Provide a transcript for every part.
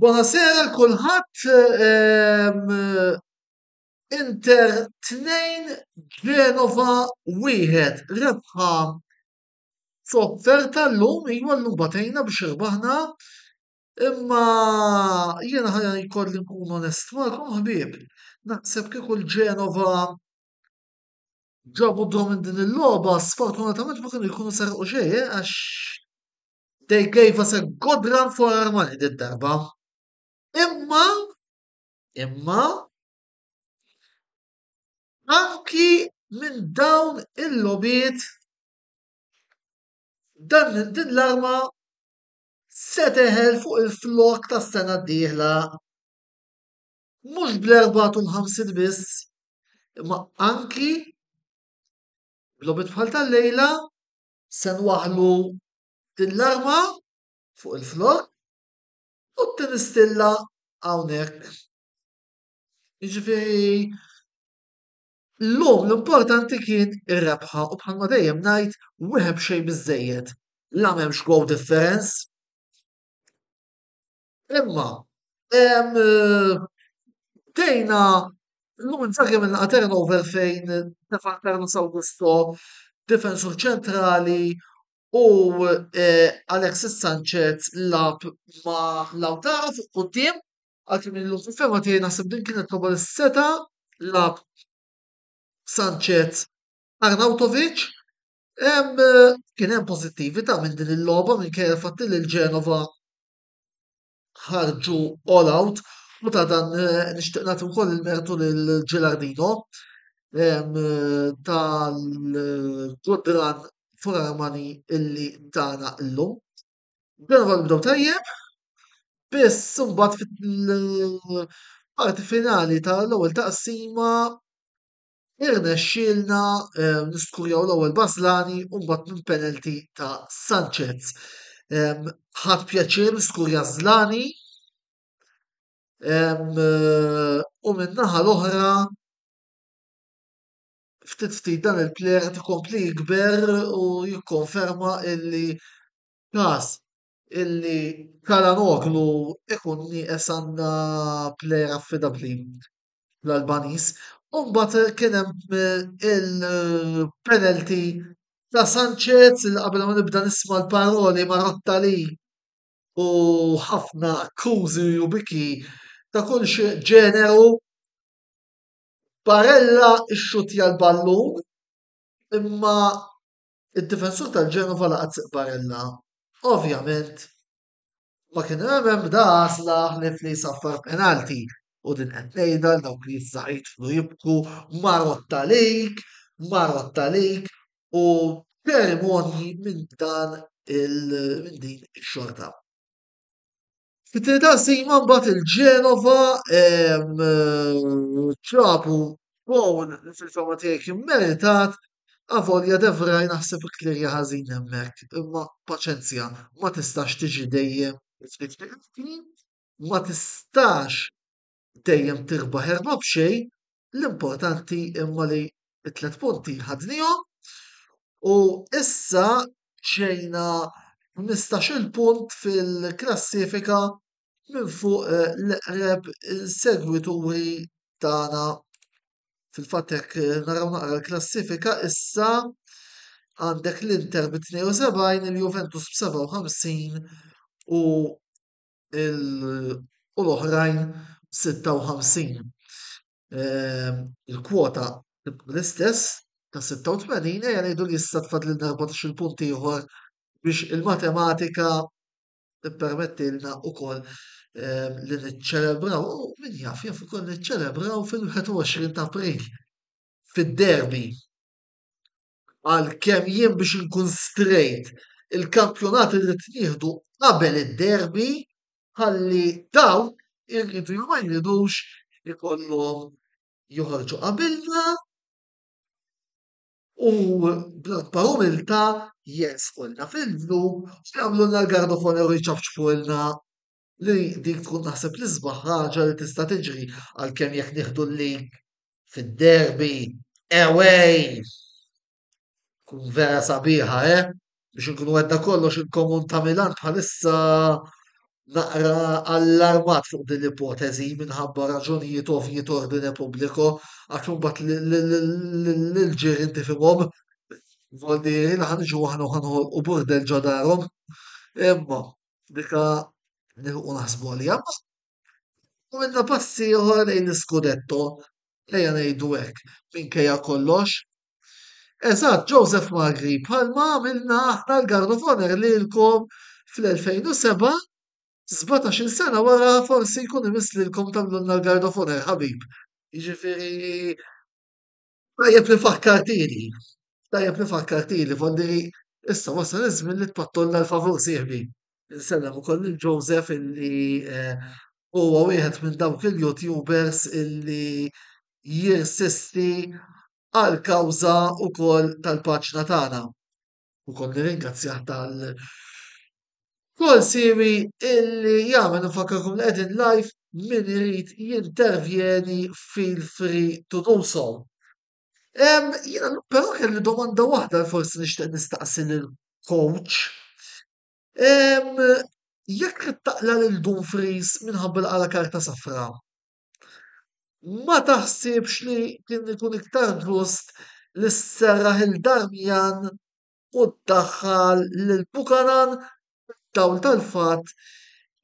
Buonasera l-kulħadd, Inter 2 Genova 1 rebħa f'offerta llum iwa llum batejna biex irbaħna imma jiena ħajja jkolli nkun onest magħkom ħbieb. Naħseb kieku l-Genova ġabu drom minn din il-logħba sfortunatament ma kienu jkunu serqu xejn għax they gave us a good run for our money darba. Imma, imma, anki minn dawn il-lobiet din l-arma se teħel fuq il-flok tas sena d-dieħla. Mhux bl-54 biss, imma anki b'lobiet bħal tal-lejla se nwaħħlu din l-arma fuq il-flok u tinistilla hawnhekk. Jiġifieri llum l-importanti kien ir-rebħa u bħalma dejjem ngħid wieħed b'xejn biżżejjed. La m'hemmx goal difference. Imma bdejna llum insakemm ilnaqa' turnover fejn Stefan Carlos Augusto difensur ċentrali u Alexis Sanchez lab ma' Lautaro fuq quddiem għalkemm illum fil-fema tiegħi naħseb din kienet l-ewwel seta' lab Sanchez Arnautovic kien hemm pożittività minn din il-logħba minkejja l-fatt li l-Genova ħarġu all out u ta' dan nixtieq nagħti wkoll il-mertu lil Gilardino tal-good run for our money illi tana llum. Genova bdew tajjeb, biss imbagħad fil-parti finali tal-ewwel taqsima irnexxielna niskurjaw l-ewwel Bażlani u mbagħad minn penalty ta' Sanchez. Ħadd pjaċir niskurja Żlani u min-naħa l-oħra ftit dan il-plejer qed ikompli jikber u jikkonferma illi każ illi Çalhanoğlu ikun nieqes għandna plejer affidabbli l-Albaniż. U mbagħad kien hemm il-penalty ta' Sanchez li qabel ma nibda nisma' l-paroli Marotta li u ħafna akkużi u biki ta' kull xi ġeneru Barella xxuttja l-ballun imma id-difensur tal-Genova laqat Barella. Ovvjament ma kien hemm daqsla ħlif li saffar penalti u din qed ngħidha dawk li issa jidħlu jibku Marotta lejk, Marotta lejk u ċerimonji minn din ix-xorta. Fit-tieni taqsima mbagħad il-Genova ġabu gowl li fil-fema tiegħi kien meritat avolja De Vrij naħseb ikklirja ħażin hemmhekk, imma paċenzja ma tistax tiġi dejjem ma tistax dejjem tirbaħ 4 b'xejn, l-importanti imma li t-3 punti ħadnihom u issa ġejna 15-il punt fil-klassifika minn fuq l-eqreb segwituri tagħna. Fil-fatt hekk naraw naqra l-klassifika issa għandek l-Inter b'72, il-Juventus b'57 u l-oħrajn 56. Il-kwota l-istess ta' 86 ejja ngħidu li issa tfadlilna 14-il punt ieħor biex il-matematika tippermettilna wkoll li niċċelebraw u min jaf ukoll niċċelebraw fil-21 ta' April fid-derby. Għalkemm jien biex inkun straight il-kampjonat irrid nieħdu qabel id-derby ħalli dawn irridu jew ma jridux ikollhom joħorġu qabilna u bl-akbar umiltà jersqulna fil-blu u jagħmlulna l-gardofon u jċafċfulna li dik tkun naħseb l-isbaħ ħaġa li tista' tiġri għalkemm jekk nieħdu l-lig fid-derby away. Kun vera sabiħa, biex nkunu għedna kollox il-Komun ta' Milan bħalissa naqra allarmat fuq din l-ipotezi minħabba raġunijiet ovvji ta' ordine pubbliku għax mbagħad l-ġirien tifhimhom Voldiri li ħanġu aħna u burdel ġodarhom, imma dika nilqu naħsbu għalija. U minna passi ieħor lejn l-iskudetto, ejja ngħidu hekk, minkejja kollox. Eżatt, Joseph Magri, bħalma għamilna aħna l-Gardofoner lilkom fl-2007, 17 sena wara forsi jkun imislilkom tagħmlulna l-Gardofoner ħabib. Jiġifieri tajjeb li fakkartini, tajjeb li fakkartini, fondi issa wasal iż-żmien li tpattulna l-favur sieħbi. Insellem ukoll il-Joseph illi huwa wieħed minn dawk il-YouTubers illi jirsisti għal kawża wkoll tal-paġna tagħna. Ukoll nirringrazzjah kull siwi illi jagħmel infakkarkom li qegħdin live min irid jintervjeni feel free to do so. Jiena però kelli domanda waħda li forsi nixtieq nistaqsi lill-coach. Em, Jekk trid taqla lil Dumfries minħabba li qala karta safra, ma taħsibx li kien ikun iktar ġust li sserraħ il-Darmjan u ddaħħal lil Buchanan dawl tal-fatt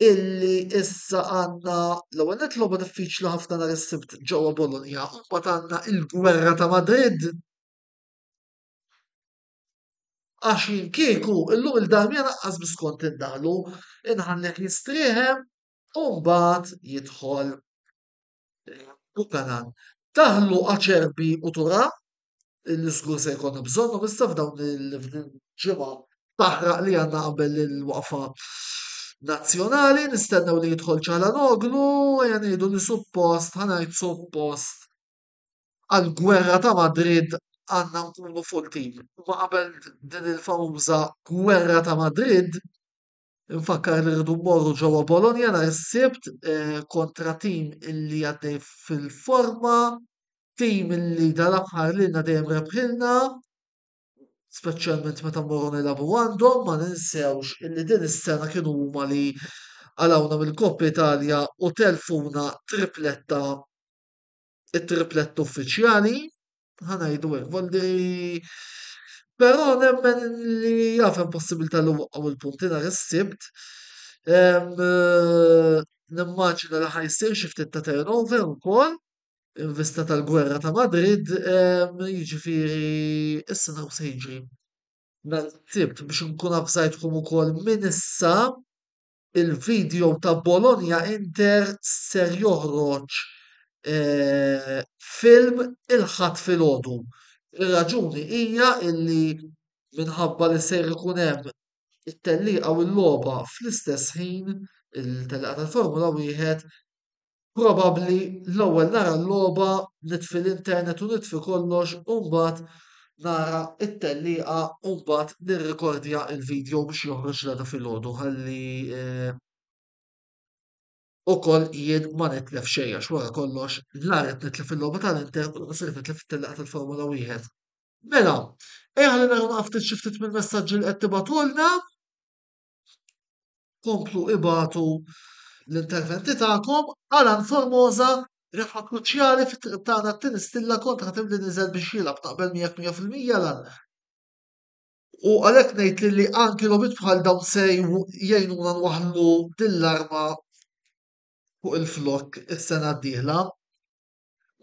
illi issa għandna l-ewwel nett logħba diffiċli ħafna nhar is-Sibt ġewwa Bologna, u mbagħad għandna il-Gwerra ta' Madrid. Għax kieku illum il-Darmjan naqqas biskont indaħlu, inħallek jistrieħem u mbagħad jidħol Buchanan. Daħlu Acerbi u Thuram illi żgur se jkollna bżonnhom issa f'dawn il-ġimgħa taħraq li għandna qabel il-waqfa nazzjonali, nistennew li jidħol Çalhanoğlu, ejja ngħidu li suppost, ħanajt suppost għall-Gwerra ta' Madrid għandna nkunu full team. Ma qabel din il-famuża Gwerra ta' Madrid, infakkar li rridu mmorru ġewwa Bologna nhar is-Sibt kontra tim illi għaddej fil-forma, tim illi dal-aħħar lilna dejjem rebħilna, speċjalment meta mmorru nilagħbu għandhom, ma ninsewx illi din is-sena kienu huma li għalawna mill-Koppa Italja u telfuna tripletta it-tripletta uffiċjali, ħanajdu hekk, Voldiri. Però nemmen li jaf hemm possibilità li waqgħu il-punti nhar is-Sibt. Nimmaġina li ħajsir xi ftit ta' turnover ukoll in vista tal-Gwerra ta' Madrid, jiġifieri issa naraw se jiġri. Nhar is-Sibt biex inkun avżajtkom ukoll minn issa il-video ta' Bologna Inter ser joħroġ film il-ħadd filgħodu. Ir-raġuni hija illi minħabba li ser ikun hemm it-tellieqa u l-logħba fl-istess ħin il-tellieqa tal-Formula Wieħed, probabbli l-ewwel nara l-logħba nitfi l-internet u nitfi kollox u mbagħad nara it-tellieqa u mbagħad nirrekordja il-video biex joħroġ l filgħodu ħalli ukoll jien ma nitlef xejn għax wara kollox la qed nitlef il-logħba tal-Inter u qasir nitlef it-tellieqa tal-Formula Wieħed. Mela, ejja ħalli naraw ftit xi ftit mill-messaġġi li qed tibatulna, komplu ibatu l-interventi tagħkom. Alan Formosa rebħa kruċjali fit-triq tagħna t-tieni stilla kontra tim li niżel biex jilgħab taqbel miegħek 100% Alan. U għalhekk ngħid li anki logħbiet bħal dawn se jgħinuna nwaħħlu din l-arma fuq il-flok is-sena d-dieħla.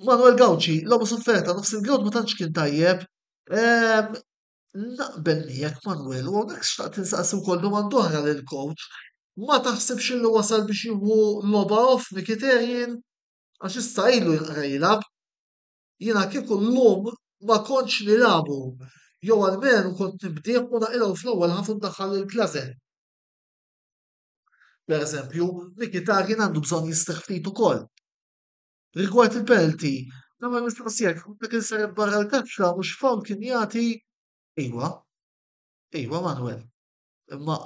Manuel Gawċi, logħba sofferta nofs il-grawd ma tantx kien tajjeb. Naqbel miegħek Manuel, u hawnhekk xtaqt insaqsi wkoll domanda oħra lill-coach. Ma taħsibx illi wasal biex jieħu logħba off Mkhitaryan għax issa ilu jinqara jilgħab. Jiena kieku llum ma kontx nilagħbu jew almenu kont nibdieh u naqilgħu fl-ewwel ħaf u ndaħħal il-Klase. Pereżempju, Mkhitaryan għandu bżonn jistrieħ ftit ukoll. Rigward il-penalty, nagħmel mistoqsijak, dak insaret barra l-kaċċa mhux fawl kien jagħti. Iva, iva Manuel. Imma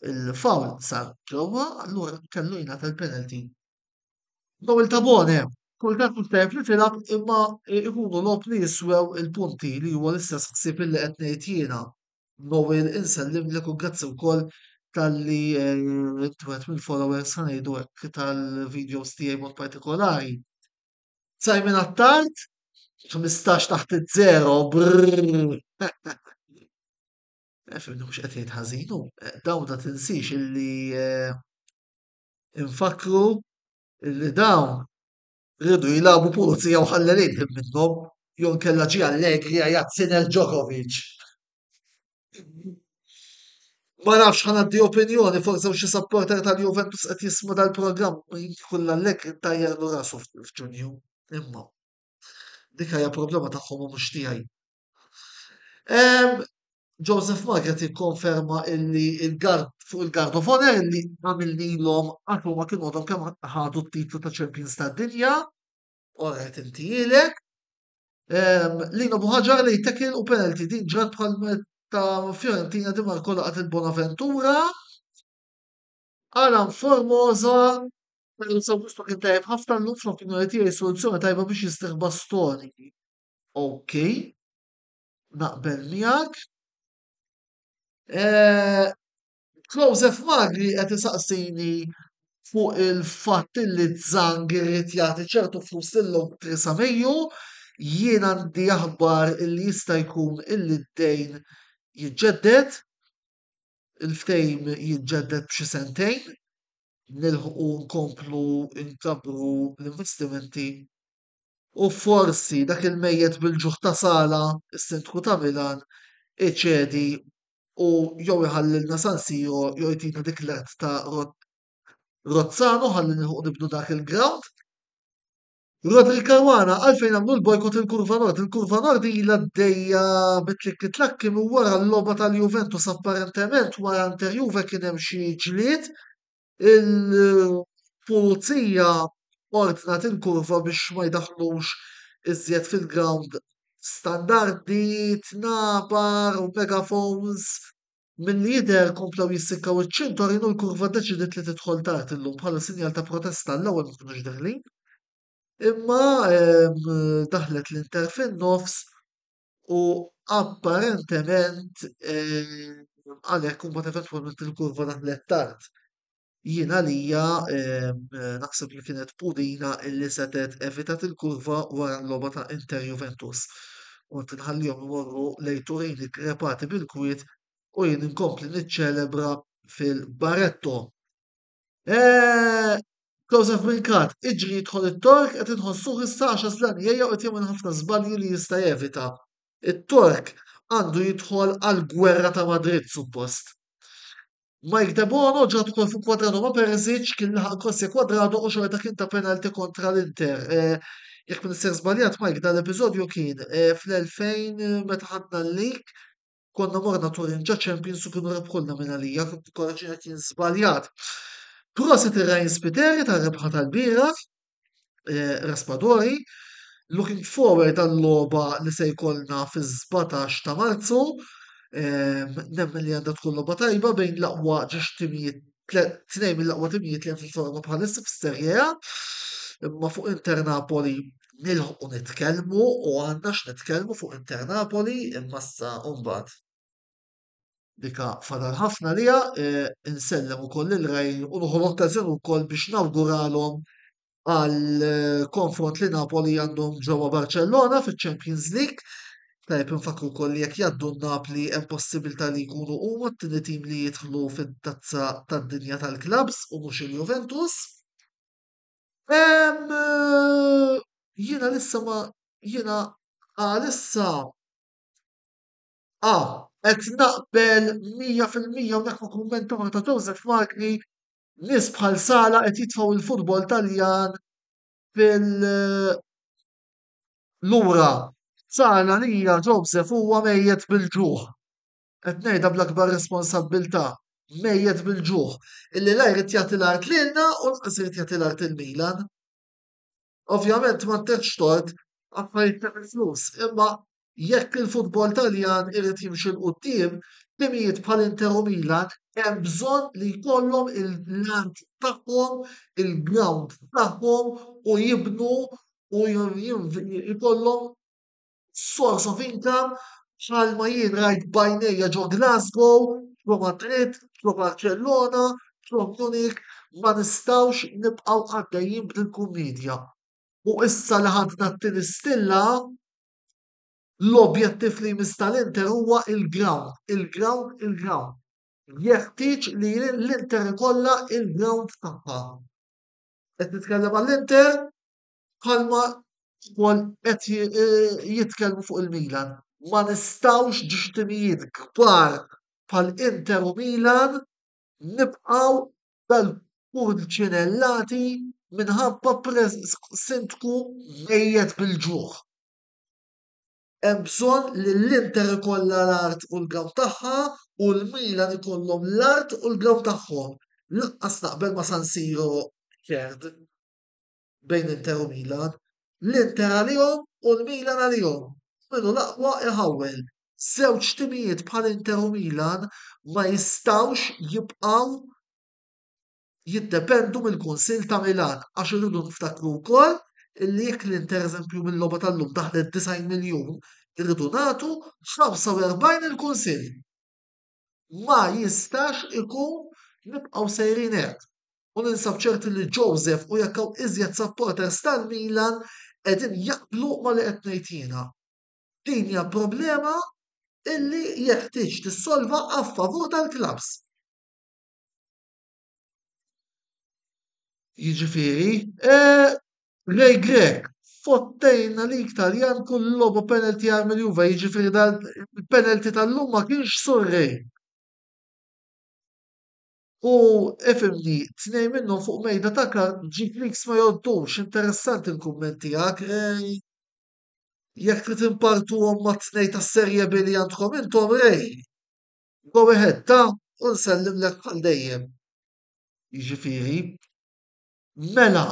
il-fawl sar ġewwa, allura kellu jingħata l-penalty. Daw il-tabone, kultant mhux tajjeb li tilab imma ikunu logħob li jiswew il-punti li huwa l-istess ħsieb illi qed ngħid jiena. Nowel insellimlek u grazzi wkoll tal-li inti wieħed mill-followers ħanejdu hekk tal-videos tiegħi mod partikolari. Simon Attard, 15 taħt iż-żero, brrr. Fimni mhux qed jgħid ħażin hu, dawn ma tinsix illi infakru illi dawn rridu jilagħbu pulizija u ħallelin minnhom jew inkella ġie Allegri għajat Sinel Djokovic. Ma nafx ħanaddi opinjoni, forse u xi supporter tal-Juventus qed jisma' dal-programm jidħol Allegri ntajjarlu rasu f'Ġunju. Imma dik hija problema tagħhom u mhux tiegħi. Em, Joseph Margaret jikkonferma illi il-gard fuq il-Gard of Honor illi għamil lilhom għax huma kienu għadhom kemm ħadu t-titlu ta' Champions tad-dinja, oret inti ilek. Lino Buħaġar li jtekil u penalty din ġrat bħal ta' Fiorentina di Marco laqat il-Bonaventura. Alan Formosa, pero Augusto kien tajb ħafna l-lum fl-opinjoni tiegħi soluzzjoni tajba biex jistiħ bastoni. Ok, naqbel miegħek. Joseph Magri qed isaqsini fuq il-fatt li Zang irid jagħti ċertu flus lilhom Theresa Mejju, jien għandi aħbar illi jista' jkun illi d-dejn jiġġedded, il-ftehim jiġġedded b'xi sentejn, nilħqu nkomplu nkabru l-investimenti u forsi dak il-mejjed bil-ġuħ ta' Sala, is-Sindku ta' Milan, iċedi u jew iħallilna San Siro jew jtina dik l-art ta' Rozzano ħalli nilħu nibnu dak il-ground. Rodri Caruana għalfejn għamlu l-bojkot il-Kurva Nord. Il-Kurva Nord ilha għaddejja bit-tlikki tlakki minn wara l-logħba tal-Juventus apparentement wara Inter Juve kien hemm xi ġlied. Il-pulizija ordnat il-kurva biex ma jdaħlux iżjed fil-ground standardi, tnabar u megaphones. Mill jidher komplew jissikkaw iċ-ċintorin u l-kurva ddeċidiet li tidħol tard illum bħala sinjal ta' protesta l-ewwel ma kinux daħlin. Imma daħlet l-Inter fin-nofs u apparentement għalhekk imbagħad eventwalment il-kurva daħlet tard. Jien għalija naħseb li kienet pudina illi setet evitat il-kurva wara l-logħba ta' Inter Juventus. U tinħallihom imorru lejn Turin krepati bil-kwiet u jien inkompli niċċelebra fil-Baretto. Joseph Brinkat, iġri jidħol it-Tork qed inħossuh issa għax għażlan jgħajja qed jagħmel ħafna żbalji li jista' jevita. It-Tork għandu jidħol għall-gwerra ta' Madrid suppost. Mike De Bono ġrat ukoll fuq kwadrado ma' Perisic kien laħaq krosja kwadrado u xorta kien ta' penalti kontra l-Inter. Jekk minn isser żbaljat Mike dal-episodju kien fl-2000 meta ħadna l-lig konna morna Turin ġa Champions u kienu rebħulna minn għalija, korreġina kien żbaljat. Proset ir-Rajn Spiteri tar-rebħa tal-bieraħ, Raspadori, looking forward għall-logħba li se jkollna fiż-17 ta' Marzu, nemmen li għandha tkun logħba tajba bejn l-aqwa ġiex timijiet tnejn mill-aqwa timijiet li hemm fil-forma bħalissa fis-Serje A, imma fuq Inter Napoli nilħqu nitkellmu u għandna x'nitkellmu fuq Inter Napoli imma issa mbagħad. Dika fadal ħafna lija, insellem ukoll il-Rejn u nħu l-okkazjoni wkoll biex nawguralhom għal konfront li Napoli għandhom ġewwa Barcellona fiċ-Champions League. Tajb infakru wkoll li jekk jgħaddu n-Napli hemm possibilità li jkunu huma t-tieni tim li jidħlu fit-tazza tad-dinja tal-klabs u mhux il-Juventus. Jiena lissa ma jiena lissa qed naqbel 100% u dak ma kummentar ta' Joseph Magni nies bħal Sala qed jitfgħu il-futbol Taljan lura. Sala lija Joseph huwa mejjed bil-ġuħ. Qed ngħidha bl-akbar responsabbiltà. Mejjed bil-ġuħ. Illi la jrid jagħti l-art lilna u lanqas irid jagħti l-art il-Milan. Ovvjament ma nteċċ tort affarijiet ta' flus, imma jekk il-futbol Taljan irid jimxi l-qudiem, timijiet bħal Inter u Milan hemm bżonn li jkollhom il-land tagħhom, il-ground tagħhom u jibnu u jkollhom source of income bħalma jien rajt bajnejja ġo Glasgow, ġo Madrid, ġo Barcellona, ġo Munich, ma nistawx nibqaw għaddejjin b'dil-kumedja. U issa li ħadna t-tieni stilla, l-objettiv li jmiss tal-Inter huwa il-ground, il-ground, il-ground. Jeħtieġ li l-Inter ikollha il-ground tagħha. Qed nitkellem għall-Inter bħalma kol qed jitkellmu fuq il-Milan. Ma nistawx ġuxtimijiet kbar bħal Inter u Milan nibqaw dal-purċinellati minħabba sintku mejjed bil-ġuħ. Hemm bżonn li l-Inter ikollha l-art u l-graw tagħha u l-Milan ikollhom l-art u l-graw tagħhom. Laqqas naqbel ma San Siro kerd bejn Inter u Milan. L-Inter għalihom u l-Milan għalihom. Minu l-aqwa iħawel. Żewġ timijiet bħal Inter u Milan ma jistawx jibqaw jiddependu mill-Kunsill ta' Milan għax irridu niftakru wkoll illi jekk l-Inter eżempju mill-logħba tal-lum daħlet 90 miljun irridu nagħtu 45 il-Kunsill. Ma jistax ikun nibqgħu sejrin hekk. U ninsab ċerti li Joseph u jekk hawn iżjed supporters tal-Milan qegħdin jaqblu ma li qed ngħid jiena. Din hija problema illi jeħtieġ tissolva a favur tal-klabs. Jiġifieri, Ray Greg, fottejna li Taljan kull logħba penalty għamil Juve, jiġifieri dal il-penalty tal-lum ma kienx sur Ray. U ifimni, tnejn minnhom fuq mejda ta' kart ġifiks ma joddux, interessanti l-kummenti tiegħek, Ray. Jekk trid impartuhom ma' tnejn tas-serje B li għandkom intom Ray. Go ahead ta' u nsellimlek bħal dejjem. Jiġifieri, mela,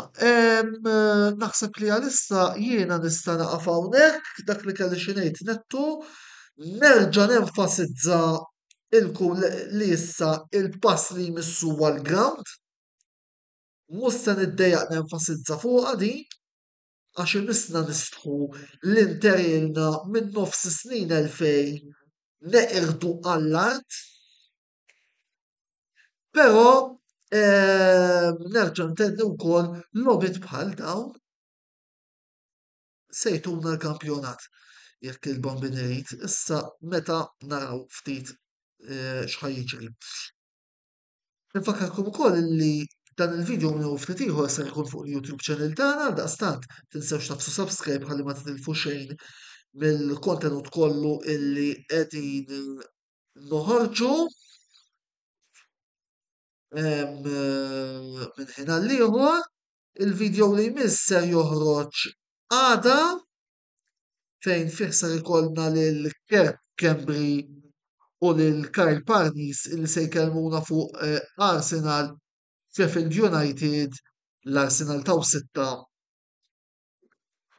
naħseb li għalissa jiena nista' naqaf hawnhekk dak li kelli xi ngħid nettu, nerġa' nenfasizza ilkom li issa il-pass li jmissu għall-ground, mhux se niddejjaq nenfasizza fuqha din, għax imissna nistħu l-Inter ilna minn nofs snin 2000 neqirdu għall-art, però nerġa' ntenni wkoll logħbiet bħal dawn se jtuna l-kampjonat jekk il-Bambini irid issa meta naraw ftit x'ħajjiġri. Infakkarkom ukoll li dan il-video minnu ftit ieħor se jkun fuq il-YouTube channel tagħna daqstant tinsewx tagħmlu subscribe ħalli ma titilfu xejn mill-kontenut kollu illi qegħdin noħorġu minn ħin għal ieħor, il-video li jmiss ser joħroġ għada fejn fih ser ikollna lil Kirk Kembri u lil Kyle Parnis illi se jkellmuna fuq Arsenal Sheffield United, l-Arsenal taw sitta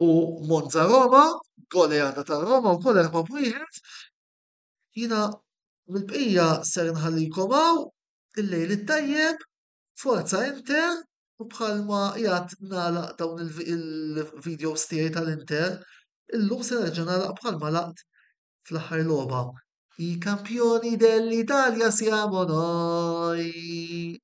u Monza Roma, goleada ta' Roma u kol 4-1. Jina mill-bqija ser nħallikom hawn il-lejl it-tajjeb, forza Inter, u bħalma jgħat nagħlaq dawn il-videos tiegħi tal-Inter, illum se nerġa' nagħlaq bħalma laqt fl-aħħar logħba. I campioni dell'Italia siamo noi.